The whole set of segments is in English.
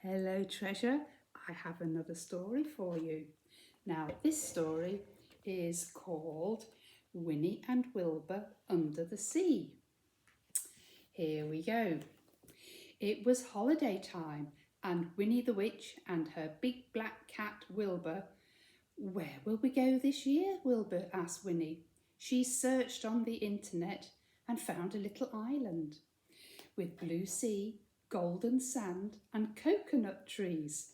Hello, treasure. I have another story for you. Now, this story is called Winnie and Wilbur Under the Sea. Here we go. It was holiday time, and Winnie the Witch and her big black cat Wilbur. Where will we go this year? Wilbur asked Winnie. She searched on the internet and found a little island with blue sea, golden sand, and coconut trees.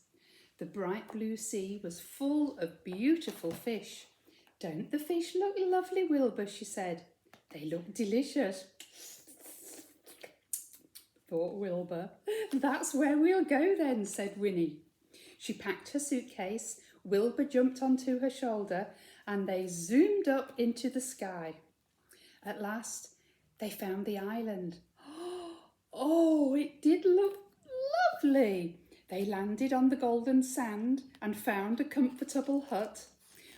The bright blue sea was full of beautiful fish. Don't the fish look lovely, Wilbur? She said. They look delicious, thought Wilbur. That's where we'll go then, said Winnie. She packed her suitcase, Wilbur jumped onto her shoulder, and they zoomed up into the sky. At last, they found the island. Oh, it did look lovely. They landed on the golden sand and found a comfortable hut.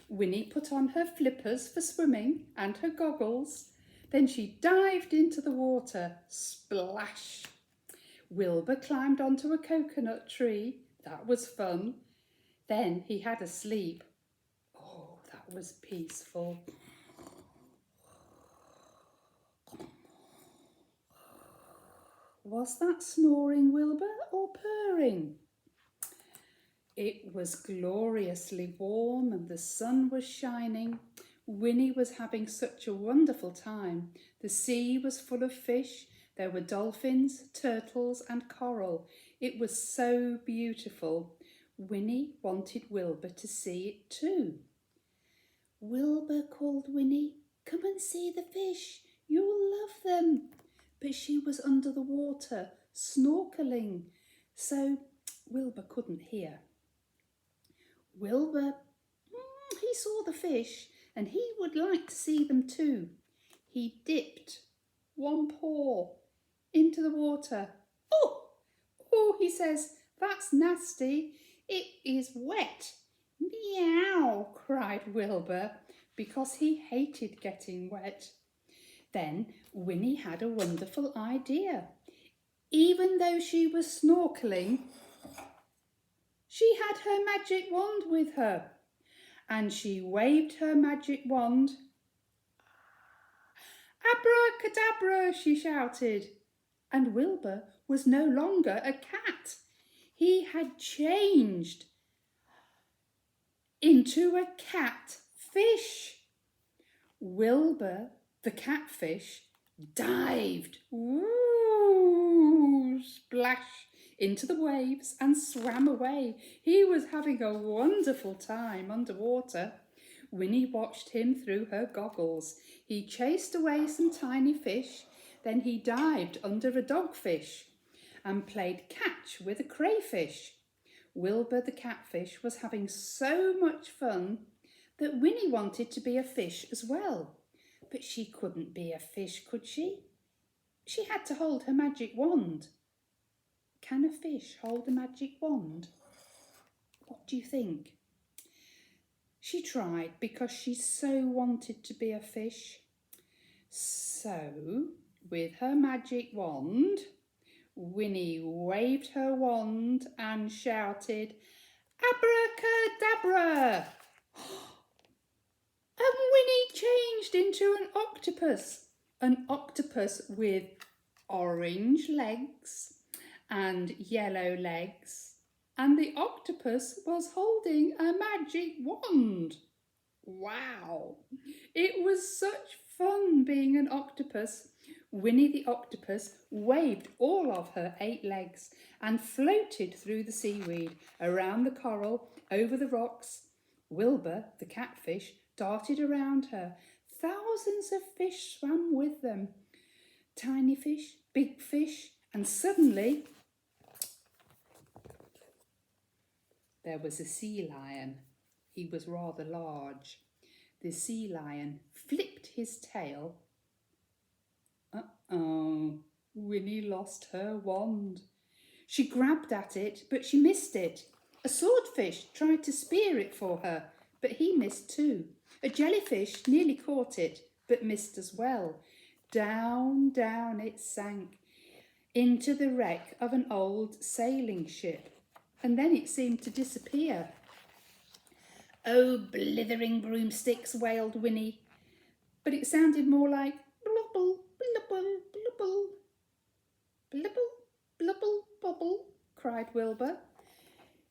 Winnie put on her flippers for swimming and her goggles. Then she dived into the water. Splash! Wilbur climbed onto a coconut tree. That was fun. Then he had a sleep. Oh, that was peaceful. Was that snoring, Wilbur, or purring? It was gloriously warm and the sun was shining. Winnie was having such a wonderful time. The sea was full of fish. There were dolphins, turtles and coral. It was so beautiful. Winnie wanted Wilbur to see it too. Wilbur, called Winnie, come and see the fish. You'll love them. But she was under the water, snorkeling, so Wilbur couldn't hear. Wilbur, he saw the fish and he would like to see them too. He dipped one paw into the water. Oh, he says, that's nasty. It is wet. Meow, cried Wilbur, because he hated getting wet. Then Winnie had a wonderful idea. Even though she was snorkeling, she had her magic wand with her, and she waved her magic wand. Abracadabra, she shouted, and Wilbur was no longer a cat. He had changed into a catfish. Wilbur, the catfish, dived, splash, into the waves and swam away. He was having a wonderful time underwater. Winnie watched him through her goggles. He chased away some tiny fish, then he dived under a dogfish and played catch with a crayfish. Wilbur the catfish was having so much fun that Winnie wanted to be a fish as well. But she couldn't be a fish, could she? She had to hold her magic wand. Can a fish hold a magic wand? What do you think? She tried because she so wanted to be a fish. So, with her magic wand, Winnie waved her wand and shouted, Abracadabra! And Winnie changed into an octopus with orange legs and yellow legs, and the octopus was holding a magic wand. Wow! It was such fun being an octopus. Winnie the octopus waved all of her 8 legs and floated through the seaweed, around the coral, over the rocks. Wilbur, the catfish, darted around her. Thousands of fish swam with them. Tiny fish, big fish, and suddenly there was a sea lion. He was rather large. The sea lion flipped his tail. Winnie lost her wand. She grabbed at it, but she missed it. A swordfish tried to spear it for her, but he missed too. A jellyfish nearly caught it, but missed as well. Down, down it sank into the wreck of an old sailing ship. and then it seemed to disappear. "Oh, blithering broomsticks," wailed Winnie, but it sounded more like blubble, blubble, blubble. "Blubble, blubble, bubble," cried Wilbur.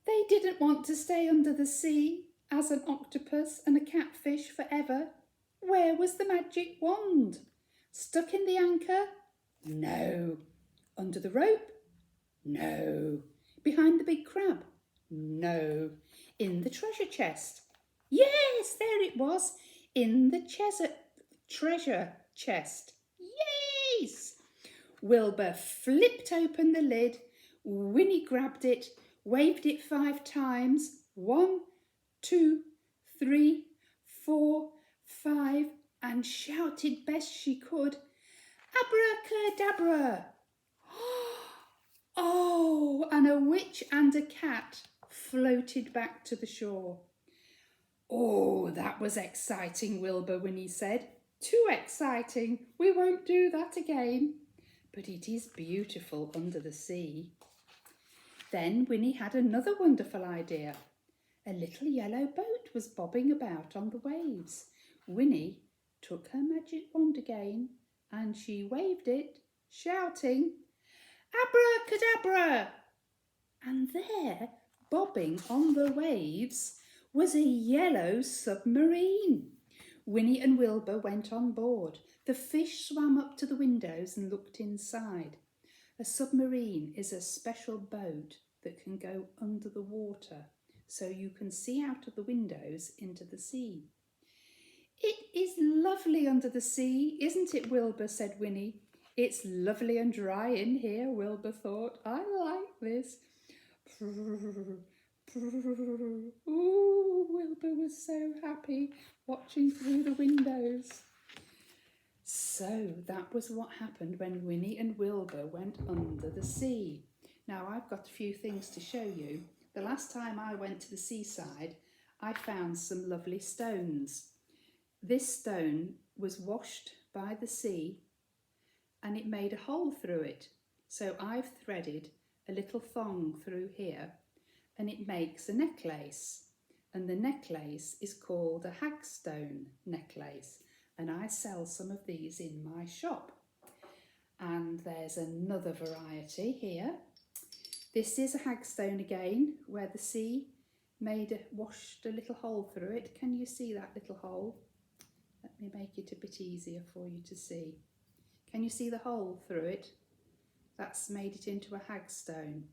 They didn't want to stay under the sea as an octopus and a catfish forever. Where was the magic wand? Stuck in the anchor? No. Under the rope? No. Behind the big crab? No. In the treasure chest? Yes, there it was. In the treasure chest. Yes! Wilbur flipped open the lid. Winnie grabbed it, waved it 5 times. 1, 2, 3, 4, 5, and shouted best she could, "Abracadabra!" Oh, and a witch and a cat floated back to the shore. "Oh, that was exciting, Wilbur," Winnie said. "Too exciting. We won't do that again. But it is beautiful under the sea." Then Winnie had another wonderful idea. A little yellow boat was bobbing about on the waves. Winnie took her magic wand again and she waved it, shouting, "Abracadabra!" And there, bobbing on the waves, was a yellow submarine. Winnie and Wilbur went on board. The fish swam up to the windows and looked inside. A submarine is a special boat that can go under the water, so you can see out of the windows into the sea. "It is lovely under the sea, isn't it, Wilbur?" said Winnie. "It's lovely and dry in here," Wilbur thought. "I like this." Ooh, Wilbur was so happy watching through the windows. So that was what happened when Winnie and Wilbur went under the sea. Now I've got a few things to show you. The last time I went to the seaside, I found some lovely stones. This stone was washed by the sea and it made a hole through it. So I've threaded a little thong through here and it makes a necklace. And the necklace is called a hagstone necklace. And I sell some of these in my shop. And there's another variety here. This is a hagstone again, where the sea washed a little hole through it. Can you see that little hole? Let me make it a bit easier for you to see. Can you see the hole through it? That's made it into a hagstone.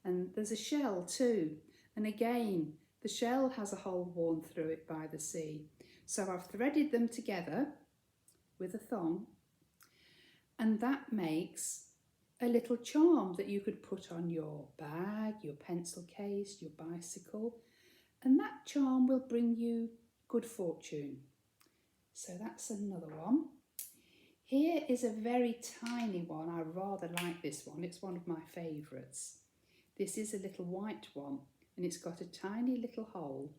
And there's a shell too. And again, the shell has a hole worn through it by the sea. So I've threaded them together with a thong, and that makes a little charm that you could put on your bag, your pencil case, your bicycle, and that charm will bring you good fortune. So that's another one. Here is a very tiny one. I rather like this one. It's one of my favourites. This is a little white one and it's got a tiny little hole,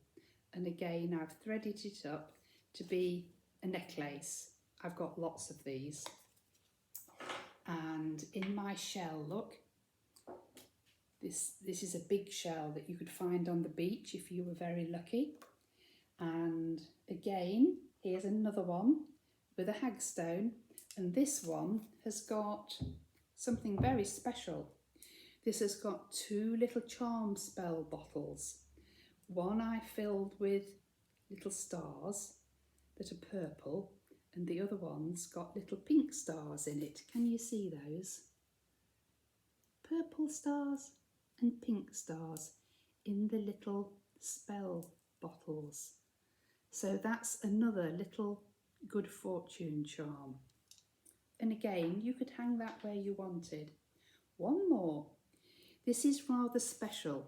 and again I've threaded it up to be a necklace. I've got lots of these. And in my shell, look, this is a big shell that you could find on the beach if you were very lucky. And again, here's another one with a hagstone, and this one has got something very special. This has got 2 little charm spell bottles. One I filled with little stars that are purple, and the other one's got little pink stars in it. Can you see those? Purple stars and pink stars in the little spell bottles. So that's another little good fortune charm. And again, you could hang that where you wanted. One more. This is rather special.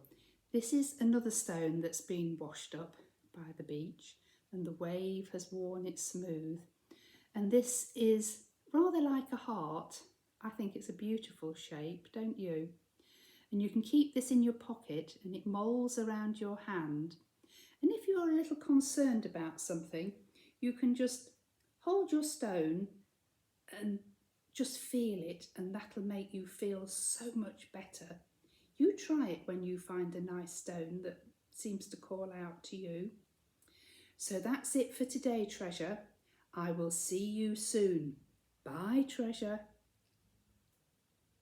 This is another stone that's been washed up by the beach and the wave has worn it smooth. And this is rather like a heart. I think it's a beautiful shape, don't you? And you can keep this in your pocket and it moulds around your hand. And if you're a little concerned about something, you can just hold your stone and just feel it, and that'll make you feel so much better. You try it when you find a nice stone that seems to call out to you. So that's it for today, Treasure. I will see you soon. Bye, Treasure.